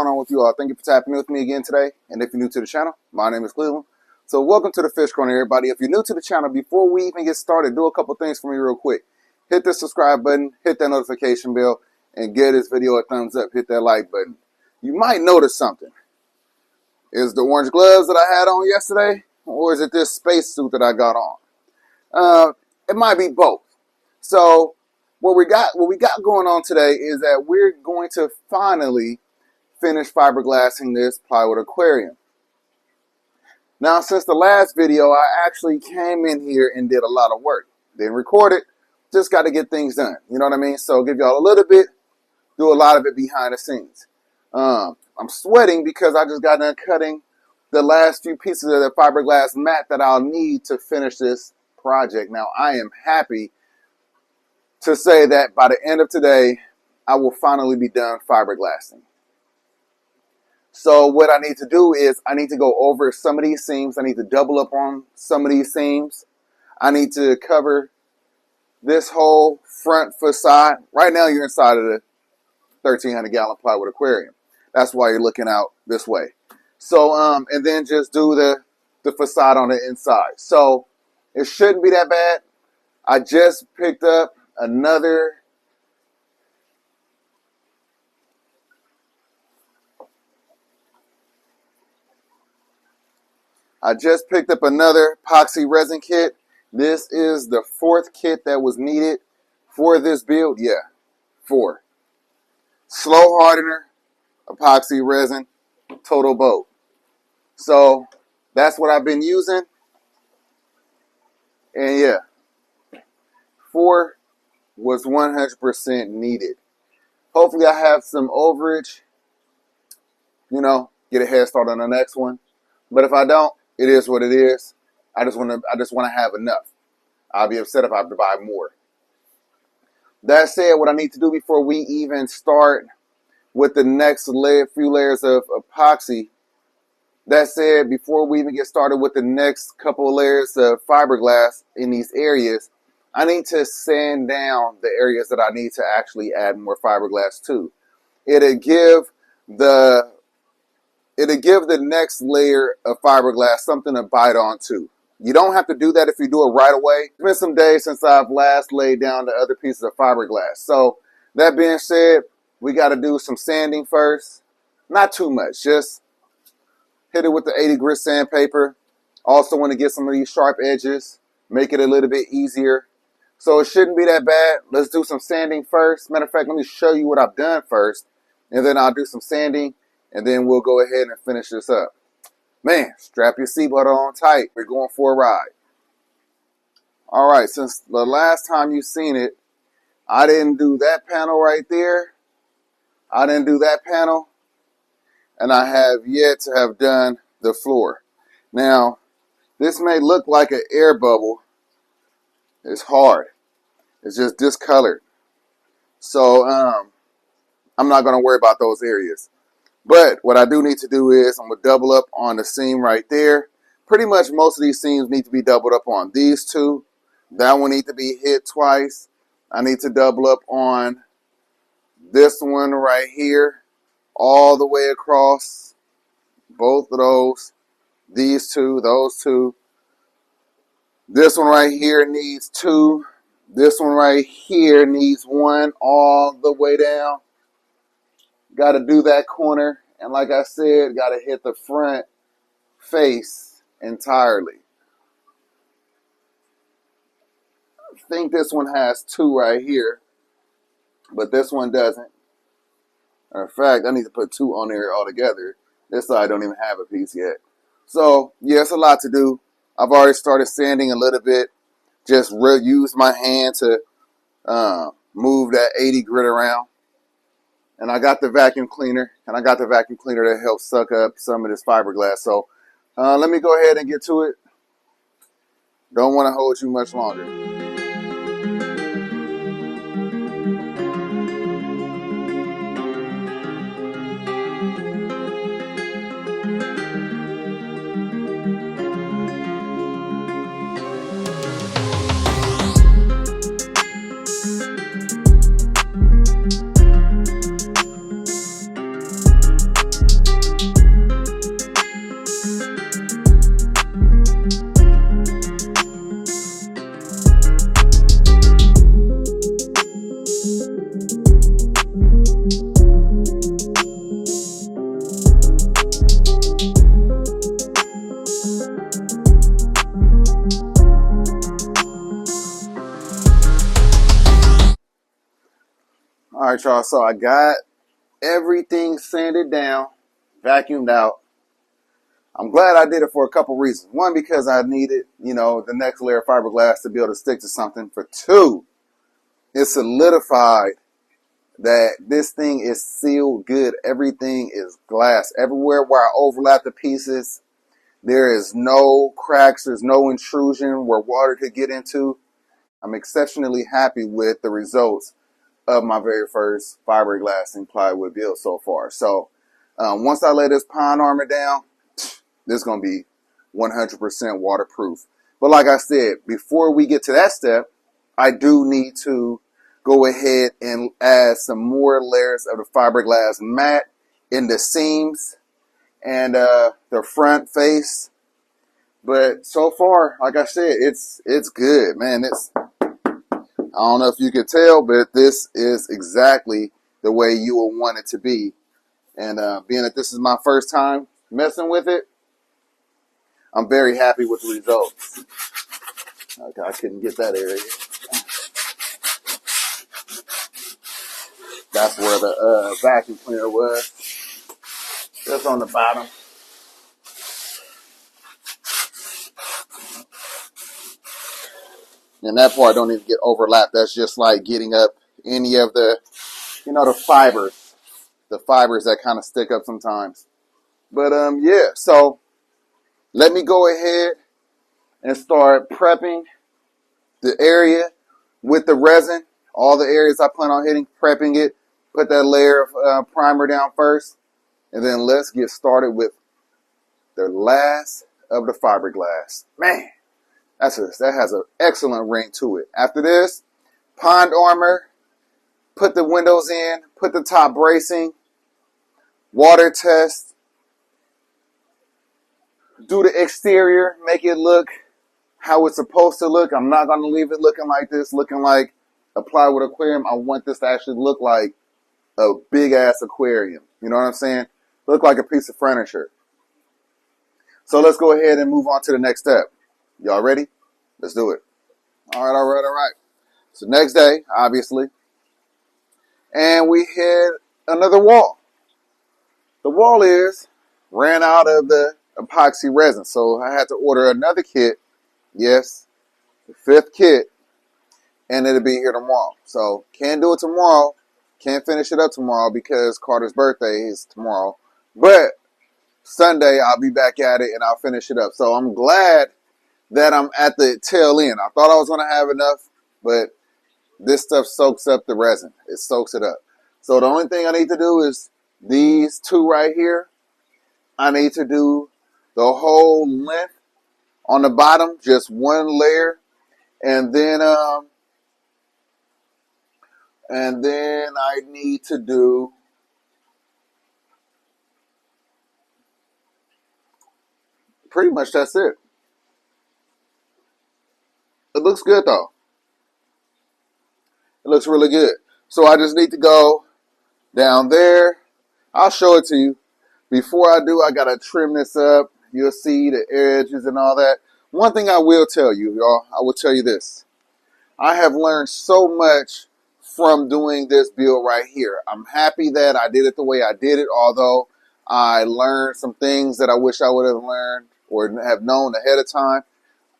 going on with you all? Thank you for tapping in with me again today. And if you're new to the channel, my name is Cleveland. So welcome to the Fish Corner, everybody. If you're new to the channel, before we even get started, do a couple things for me real quick. Hit the subscribe button, hit that notification bell, and give this video a thumbs up. Hit that like button. You might notice something. Is the orange gloves that I had on yesterday, or is it this space suit that I got on? It might be both. So what we got going on today is that we're going to finally finish fiberglassing this plywood aquarium. Now, since the last video, I actually came in here and did a lot of work. Didn't record it, just got to get things done. You know what I mean? So give y'all a little bit, do a lot of it behind the scenes. I'm sweating because I just got done cutting the last few pieces of the fiberglass mat that I'll need to finish this project. Now, I am happy to say that by the end of today, I will finally be done fiberglassing. So what I need to do is I need to go over some of these seams. I need to double up on some of these seams. I need to cover this whole front facade. Right now, you're inside of the 1,300-gallon plywood aquarium. That's why you're looking out this way. So, and then just do the facade on the inside. So it shouldn't be that bad. I just picked up another epoxy resin kit. This is the 4th kit that was needed for this build. Yeah, 4. Slow hardener, epoxy resin, total boat. So that's what I've been using. And yeah, 4 was 100% needed. Hopefully I have some overage, you know, get a head start on the next one. But if I don't, it is what it is. I just want to have enough. I'll be upset if I have to buy more. That said, what I need to do before we even start with the next few layers of epoxy, that said, before we even get started with the next couple of layers of fiberglass in these areas, I need to sand down the areas that I need to actually add more fiberglass to. It'll give the next layer of fiberglass something to bite onto. You don't have to do that if you do it right away. It's been some days since I've last laid down the other pieces of fiberglass. So that being said, we got to do some sanding first. Not too much, just hit it with the 80 grit sandpaper. Also want to get some of these sharp edges, make it a little bit easier. So it shouldn't be that bad. Let's do some sanding first. Matter of fact, let me show you what I've done first, and then I'll do some sanding, and then we'll go ahead and finish this up. Man, strap your seatbelt on tight. We're going for a ride. All right, since the last time you've seen it, I didn't do that panel right there. I didn't do that panel. And I have yet to have done the floor. Now, this may look like an air bubble. It's hard. It's just discolored. So I'm not going to worry about those areas. But what I do need to do is I'm going to double up on the seam right there. Pretty much most of these seams need to be doubled up on. These two, that one needs to be hit twice. I need to double up on this one right here, all the way across. Both of those. These two, those two. This one right here needs 2. This one right here needs 1 all the way down. Got to do that corner. And like I said, got to hit the front face entirely. I think this one has 2 right here, but this one doesn't. In fact, I need to put 2 on there altogether. This side don't even have a piece yet. So, yeah, it's a lot to do. I've already started sanding a little bit. Just use my hand to move that 80 grit around. And I got the vacuum cleaner. And I got the vacuum cleaner to help suck up some of this fiberglass. So let me go ahead and get to it. Don't want to hold you much longer. right, y'all. So I got everything sanded down, vacuumed out. I'm glad I did it for a couple reasons. One, because I needed, the next layer of fiberglass to be able to stick to something. For two, it solidified that this thing is sealed good. Everything is glass. Everywhere where I overlap the pieces, there is no cracks. There's no intrusion where water could get into. I'm exceptionally happy with the results of my very first fiberglassing plywood build so far. So once I lay this pine armor down, this is going to be 100% waterproof. But like I said, before we get to that step, I do need to go ahead and add some more layers of the fiberglass mat in the seams and the front face. But so far, like I said, it's good, man. I don't know if you could tell, but this is exactly the way you will want it to be. And being that this is my first time messing with it, I'm very happy with the results. Okay, I couldn't get that area. That's where the vacuum cleaner was. Just on the bottom. And that part don't even get overlapped. That's just like getting up any of the, the fibers. The fibers that kind of stick up sometimes. But yeah, so let me go ahead and start prepping the area with the resin. All the areas I plan on hitting, prepping it. Put that layer of primer down first. And then let's get started with the last of the fiberglass. Man, that has an excellent ring to it. After this, pond armor, put the windows in, put the top bracing, water test, do the exterior, make it look how it's supposed to look. I'm not going to leave it looking like this, looking like a plywood aquarium. I want this to actually look like a big ass aquarium. You know what I'm saying? Look like a piece of furniture. So let's go ahead and move on to the next step. Y'all ready? Let's do it. All right. So next day, obviously, and we hit another wall. The wall ran out of the epoxy resin, so I had to order another kit. Yes, the 5th kit, and it'll be here tomorrow. So can't do it tomorrow. Can't finish it up tomorrow because Carter's birthday is tomorrow. But Sunday, I'll be back at it and I'll finish it up. So I'm glad that I'm at the tail end. I thought I was going to have enough, but this stuff soaks up the resin. It soaks it up. So the only thing I need to do is these two right here. I need to do the whole length on the bottom, just one layer. And then I need to do pretty much that's it. It looks good though. It looks really good. So I just need to go down there. I'll show it to you. Before I do, I got to trim this up. You'll see the edges and all that. One thing I will tell you, y'all, I will tell you this. I have learned so much from doing this build right here. I'm happy that I did it the way I did it, although I learned some things that I wish I would have learned or have known ahead of time.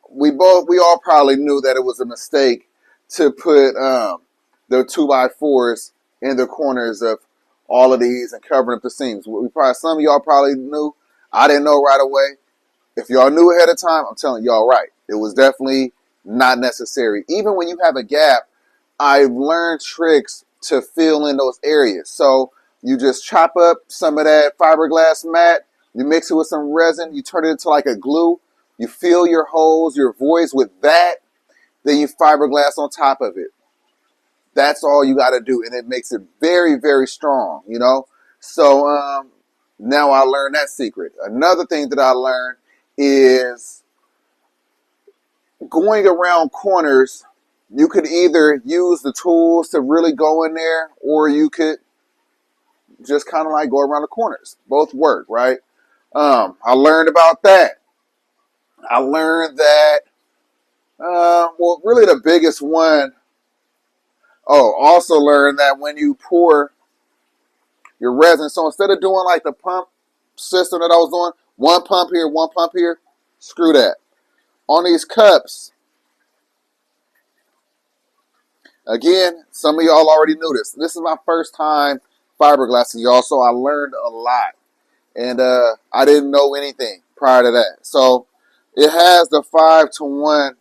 We all probably knew that it was a mistake to put the 2x4s in the corners of all of these and covering up the seams. Some of y'all probably knew. I didn't know right away. If y'all knew ahead of time, I'm telling y'all right. It was definitely not necessary. Even when you have a gap, I've learned tricks to fill in those areas. So you just chop up some of that fiberglass mat, you mix it with some resin, you turn it into like a glue, you fill your holes, your voids with that, then you fiberglass on top of it. That's all you got to do, and it makes it very, very strong, So now I learned that secret. Another thing that I learned is going around corners. You could either use the tools to really go in there, or you could just kind of like go around the corners. Both work, right? I learned about that. I learned that, really the biggest one. Oh, also learn that when you pour your resin, so instead of doing like the pump system that I was doing, one pump here, screw that. On these cups, again, some of y'all already knew this. This is my first time fiberglassing, y'all, so I learned a lot. And I didn't know anything prior to that. So it has the 5-to-1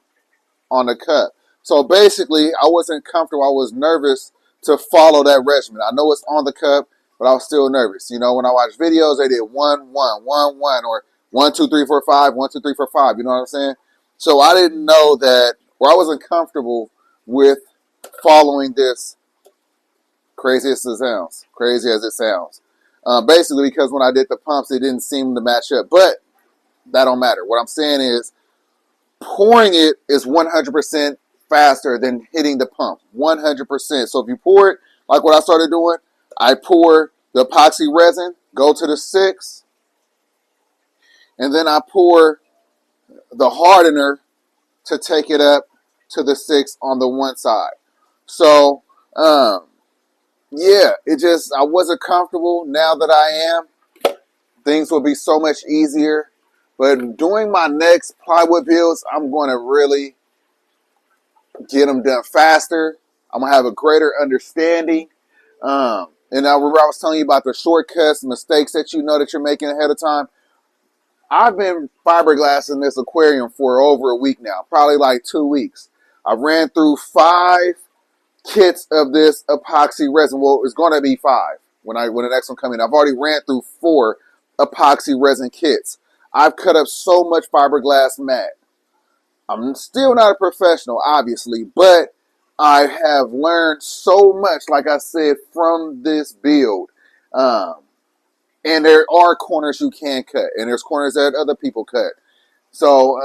on the cup. So basically, I wasn't comfortable. I was nervous to follow that regimen. I know it's on the cup, but I was still nervous. You know, when I watch videos, they did 1, 1, 1, 1, or 1, 2, 3, 4, 5, 1, 2, 3, 4, 5. You know what I'm saying? So I didn't know that, or I wasn't comfortable with following this, crazy as it sounds. Basically, because when I did the pumps, it didn't seem to match up. But that don't matter. What I'm saying is, pouring it is 100% faster than hitting the pump. 100%. So if you pour it, like what I started doing, I pour the epoxy resin, go to the 6, and then I pour the hardener to take it up to the 6 on the one side. So, yeah, I wasn't comfortable. Now that I am, things will be so much easier. But doing my next plywood builds, I'm going to really get them done faster. I'm going to have a greater understanding. And I remember I was telling you about the shortcuts, mistakes that you know that you're making ahead of time. I've been fiberglassing this aquarium for over a week now, probably like 2 weeks. I ran through 5 kits of this epoxy resin. Well, it's going to be 5 when the next one comes in. I've already ran through 4 epoxy resin kits. I've cut up so much fiberglass mat. I'm still not a professional, obviously, but I have learned so much, like I said, from this build. And there are corners you can cut, and there's corners that other people cut. So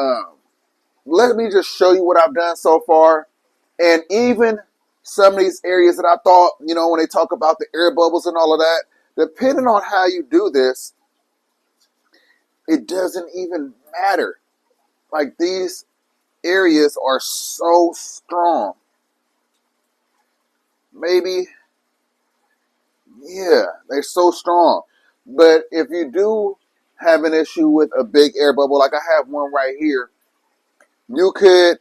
let me just show you what I've done so far. And even some of these areas that I thought, you know, when they talk about the air bubbles and all of that, depending on how you do this, it doesn't even matter. Like, these areas are so strong. Maybe, yeah, they're so strong. But if you do have an issue with a big air bubble, like I have one right here, you could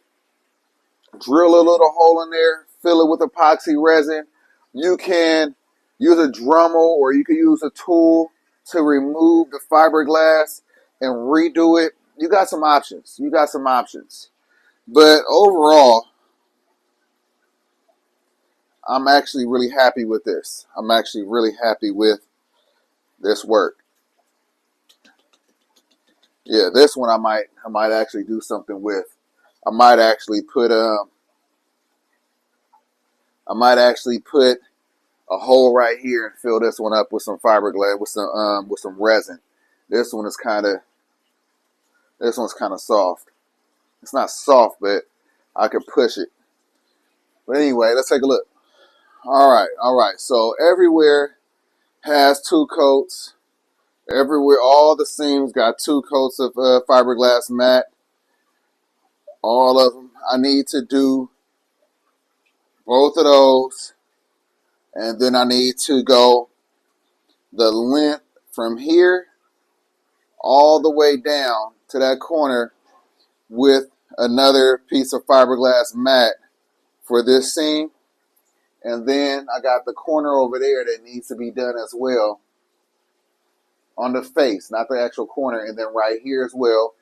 drill a little hole in there, fill it with epoxy resin. You can use a Dremel, or you can use a tool to remove the fiberglass and redo it. You got some options. But overall, I'm actually really happy with this. I'm actually really happy with this work. Yeah, this one I might actually do something with. I might actually put a hole right here and fill this one up with some fiberglass, with some resin. This one's kind of soft. It's not soft, but I can push it. But anyway, let's take a look. All right. So everywhere has 2 coats. Everywhere, all the seams got 2 coats of fiberglass mat. All of them. I need to do both of those. And then I need to go the length from here all the way down to that corner with another piece of fiberglass mat for this seam. And then I got the corner over there that needs to be done as well on the face, not the actual corner, and then right here as well.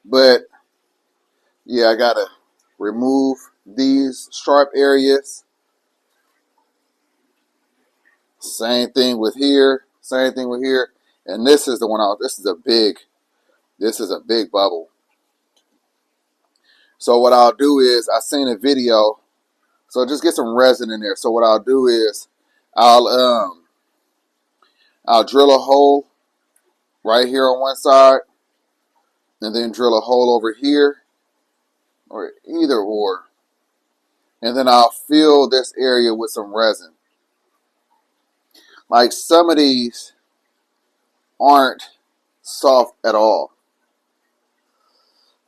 But yeah, I gotta remove these sharp areas. Same thing with here. And this is the one this is a big bubble. So what I'll do is, I seen a video, so just get some resin in there. So what I'll do is I'll drill a hole right here on one side, and then drill a hole over here, or either or. And then I'll fill this area with some resin. Like, some of these aren't soft at all.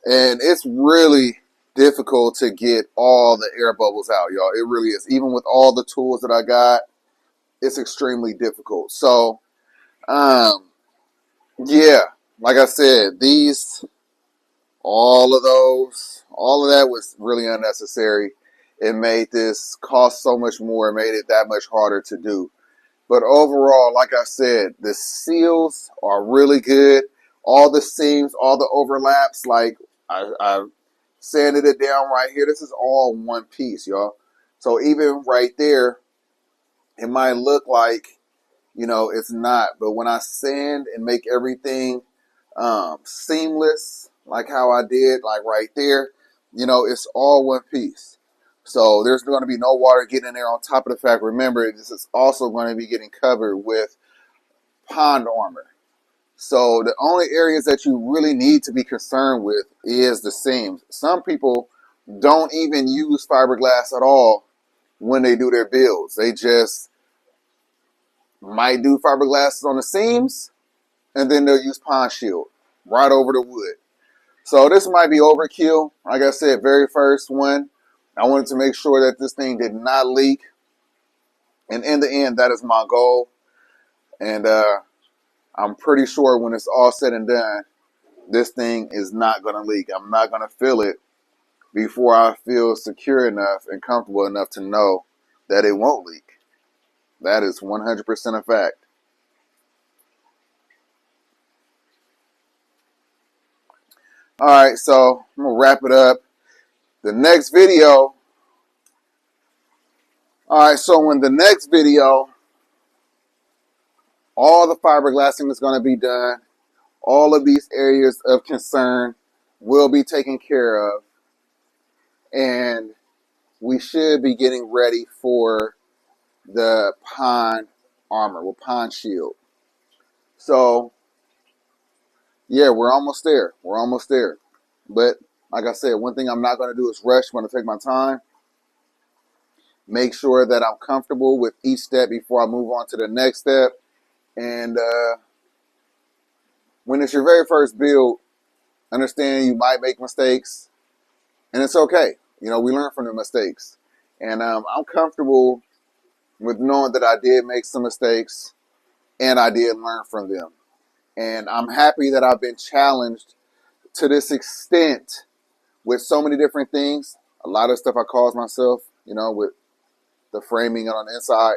And it's really difficult to get all the air bubbles out, y'all. It really is. Even with all the tools that I got, it's extremely difficult. So, yeah, like I said, all of that was really unnecessary. It made this cost so much more. It made it that much harder to do. But overall, like I said, the seals are really good. All the seams, all the overlaps, like I sanded it down right here. This is all one piece, y'all. So even right there, it might look like, it's not. But when I sand and make everything seamless, like how I did, like right there, it's all one piece. So there's going to be no water getting in there on top of the fact. Remember, this is also going to be getting covered with pond armor. So the only areas that you really need to be concerned with is the seams. Some people don't even use fiberglass at all when they do their builds. They just might do fiberglass on the seams, and then they'll use pond shield right over the wood. So this might be overkill. Like I said, very first one, I wanted to make sure that this thing did not leak. And in the end, that is my goal. And I'm pretty sure when it's all said and done, this thing is not going to leak. I'm not going to feel it before I feel secure enough and comfortable enough to know that it won't leak. That is 100% a fact. All right, so I'm going to wrap it up. The next video. All right, so in the next video, all the fiberglassing is going to be done. All of these areas of concern will be taken care of. And we should be getting ready for the pond armor, with pond shield. So, yeah, we're almost there. We're almost there. But like I said, one thing I'm not going to do is rush. I'm going to take my time. Make sure that I'm comfortable with each step before I move on to the next step. And when it's your very first build, understand you might make mistakes. And it's okay. We learn from the mistakes. And I'm comfortable with knowing that I did make some mistakes and I did learn from them. And I'm happy that I've been challenged to this extent with so many different things. A lot of stuff I caused myself, with the framing on the inside.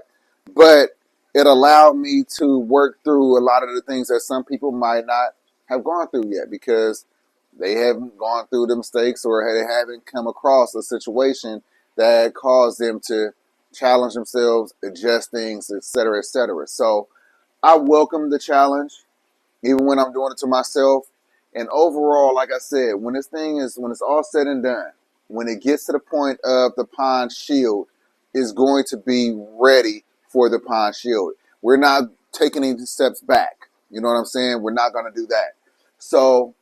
But it allowed me to work through a lot of the things that some people might not have gone through yet because they haven't gone through the mistakes or they haven't come across a situation that caused them to challenge themselves, adjust things, etc., etc. So I welcome the challenge, even when I'm doing it to myself. And overall, like I said, when it's all said and done, when it gets to the point of the pond shield, is going to be ready for the pond shield. We're not taking any steps back. You know what I'm saying? We're not going to do that. So,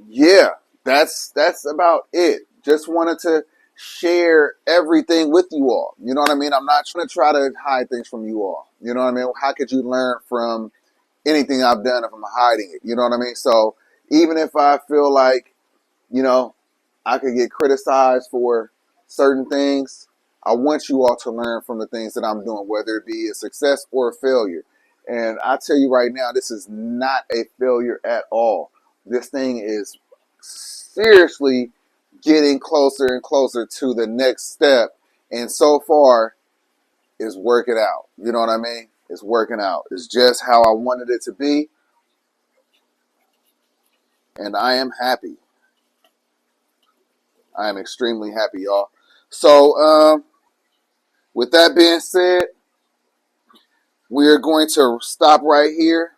yeah, that's about it. Just wanted to share everything with you all. You know what I mean? I'm not trying to hide things from you all. You know what I mean? How could you learn from anything I've done if I'm hiding it? You know what I mean? So even if I feel like, I could get criticized for certain things, I want you all to learn from the things that I'm doing, whether it be a success or a failure. And I tell you right now, this is not a failure at all. This thing is seriously getting closer and closer to the next step. And so far, it's working out. You know what I mean? It's working out. It's just how I wanted it to be. And I am happy. I am extremely happy, y'all. So, with that being said, we are going to stop right here.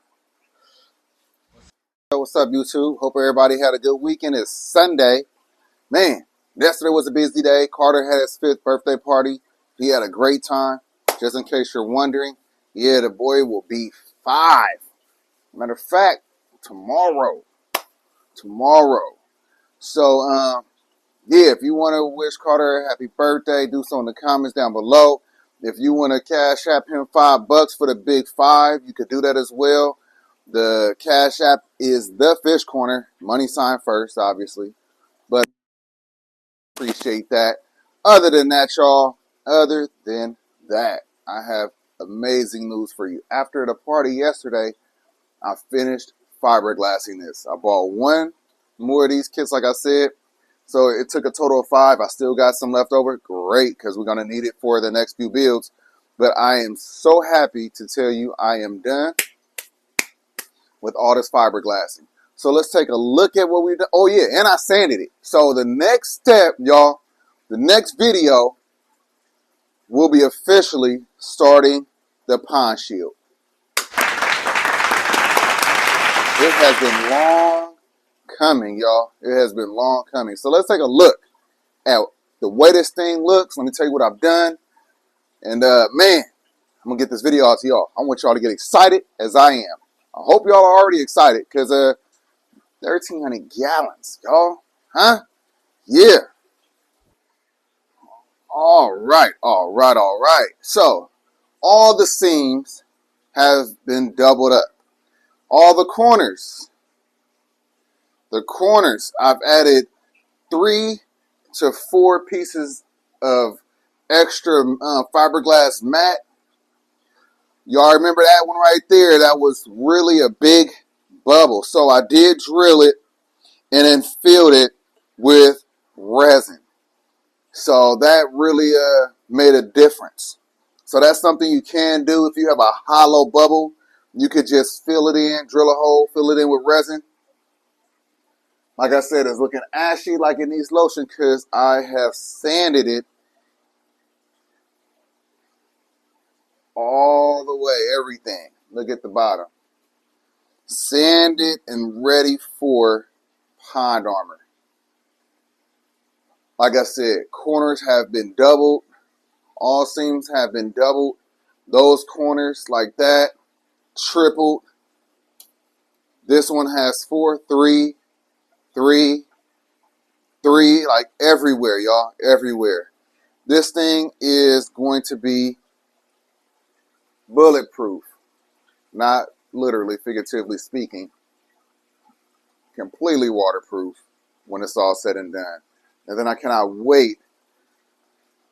What's up, YouTube? Hope everybody had a good weekend. It's Sunday. Man, yesterday was a busy day. Carter had his 5th birthday party. He had a great time. Just in case you're wondering, yeah, the boy will be 5. Matter of fact, tomorrow. So, yeah, if you want to wish Carter a happy birthday, do so in the comments down below. If you want to cash app him $5 for the big 5, you could do that as well. The cash app is the Fish Corner, money sign first, obviously. But appreciate that. Other than that, y'all, other than that, I have amazing news for you. After the party yesterday, I finished fiberglassing this. I bought one more of these kits, like I said. So it took a total of 5. I still got some left over. Great, because we're going to need it for the next few builds. But I am so happy to tell you I am done with all this fiberglassing. So let's take a look at what we've done. Oh yeah, and I sanded it. So the next step, y'all, the next video will be officially starting the pond shield. It has been long coming, y'all. It has been long coming. So let's take a look at the way this thing looks. Let me tell you what I've done. And man, I'm gonna get this video out to y'all. I want y'all to get excited as I am. I hope y'all are already excited because 1,300 gallons, y'all. Huh? Yeah. All right. So all the seams have been doubled up. All the corners, I've added 3 to 4 pieces of extra fiberglass mat. Y'all remember that one right there? That was really a big bubble. So I did drill it and then filled it with resin. So that really made a difference. So that's something you can do if you have a hollow bubble. You could just fill it in, drill a hole, fill it in with resin. Like I said, it's looking ashy like it needs lotion because I have sanded it all the way, everything. Look at the bottom. Sanded and ready for pond armor. Like I said, corners have been doubled. All seams have been doubled. Those corners like that, tripled. This one has 4, 3, 3, 3, like everywhere, y'all, everywhere. This thing is going to be bulletproof, not literally, figuratively speaking, completely waterproof when it's all said and done. And then I cannot wait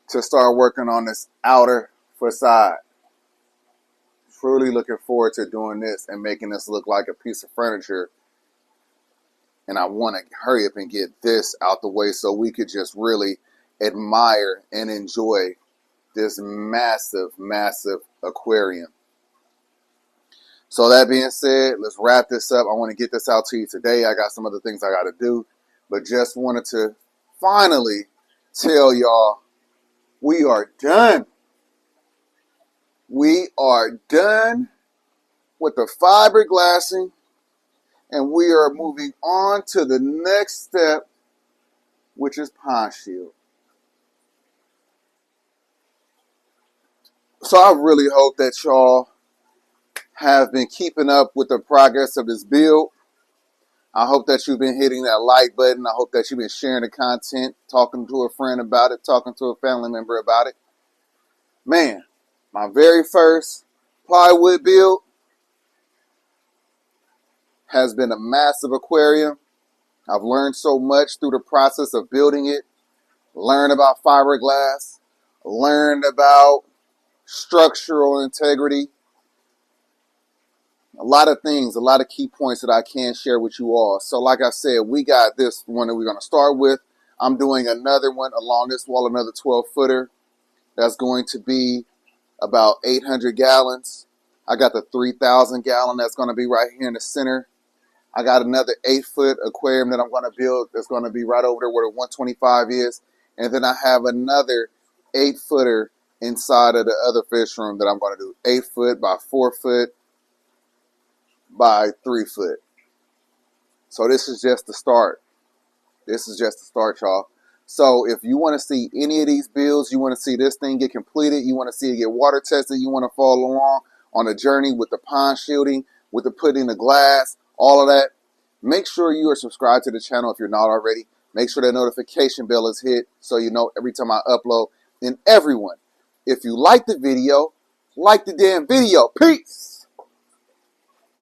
to start working on this outer facade. Truly looking forward to doing this and making this look like a piece of furniture. And I want to hurry up and get this out the way so we could just really admire and enjoy this massive, massive aquarium. So that being said, let's wrap this up. I want to get this out to you today. I got some other things I got to do, but just wanted to finally tell y'all we are done. We are done with the fiberglassing, and we are moving on to the next step, which is pond shield. So I really hope that y'all have been keeping up with the progress of this build. I hope that you've been hitting that like button. I hope that you've been sharing the content, talking to a friend about it, talking to a family member about it. Man, my very first plywood build has been a massive aquarium. I've learned so much through the process of building it. Learned about fiberglass. Learned about structural integrity. A lot of things, a lot of key points that I can share with you all. So like I said, we got this one that we're going to start with. I'm doing another one along this wall, another 12-footer. That's going to be about 800 gallons. I got the 3,000 gallon that's going to be right here in the center. I got another 8-foot aquarium that I'm going to build that's going to be right over there where the 125 is. And then I have another 8-footer inside of the other fish room that I'm going to do. 8 foot by 4 foot by 3 foot. So this is just the start. This is just the start, y'all. So if you want to see any of these builds, you want to see this thing get completed, you want to see it get water tested, you want to follow along on a journey with the pond shielding, with the putting the glass, all of that, make sure you are subscribed to the channel if you're not already. Make sure that notification bell is hit so you know every time I upload. And everyone, if you like the video, like the damn video. Peace.